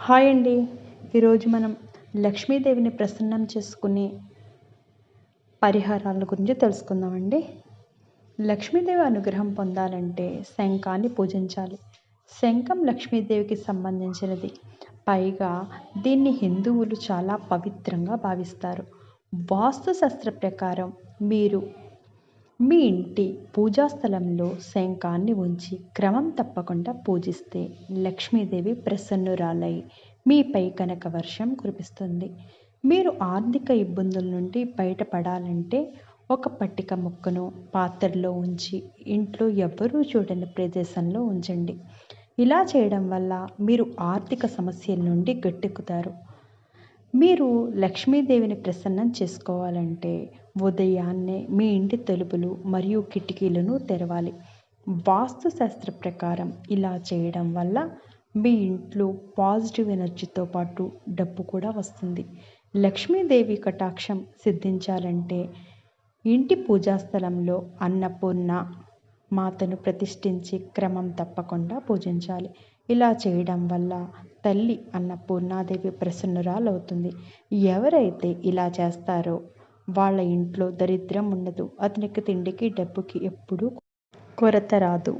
Hi అండి. ఈరోజు మనం లక్ష్మీదేవిని ప్రసన్నం చేసుకునే పరిహారాల గురించి తెలుసుకుందామండి. లక్ష్మీదేవి అనుగ్రహం పొందాలంటే శంఖాన్ని పూజించాలి. శంఖం లక్ష్మీదేవికి సంబంధించినది. పైగా దీన్ని హిందువులు చాలా పవిత్రంగా భావిస్తారు. వాస్తు శాస్త్ర ప్రకారం మీరు మీ ఇంటి పూజా స్థలంలో శంఖాన్ని ఉంచి క్రమం తప్పకుండా పూజిస్తే లక్ష్మీదేవి ప్రసన్నురాలై మీపై కనక వర్షం కురిపిస్తుంది. మీరు ఆర్థిక ఇబ్బందుల నుండి బయటపడాలంటే ఒక పట్టిక ముక్కను పాత్రలో ఉంచి ఇంట్లో ఎవ్వరూ చూడని ప్రదేశంలో ఉంచండి. ఇలా చేయడం వల్ల మీరు ఆర్థిక సమస్యల నుండి గట్టెక్కుతారు. మీరు లక్ష్మీదేవిని ప్రసన్నం చేసుకోవాలంటే ఉదయాన్నే మీ ఇంటి తలుపులు మరియు కిటికీలను తెరవాలి. వాస్తు శాస్త్ర ప్రకారం ఇలా చేయడం వల్ల మీ ఇంట్లో పాజిటివ్ ఎనర్జీతో పాటు డబ్బు కూడా వస్తుంది. లక్ష్మీదేవి కటాక్షం సిద్ధించాలంటే ఇంటి పూజా స్థలంలో అన్నపూర్ణ మాతను ప్రతిష్ఠించి క్రమం తప్పకుండా పూజించాలి. ఇలా చేయడం వల్ల తల్లి అన్నపూర్ణాదేవి ప్రసన్నురాలవుతుంది. ఎవరైతే ఇలా చేస్తారో వాళ్ళ ఇంట్లో దరిద్రం ఉండదు. అతనికి తిండికి డబ్బుకి ఎప్పుడూ కొరత రాదు.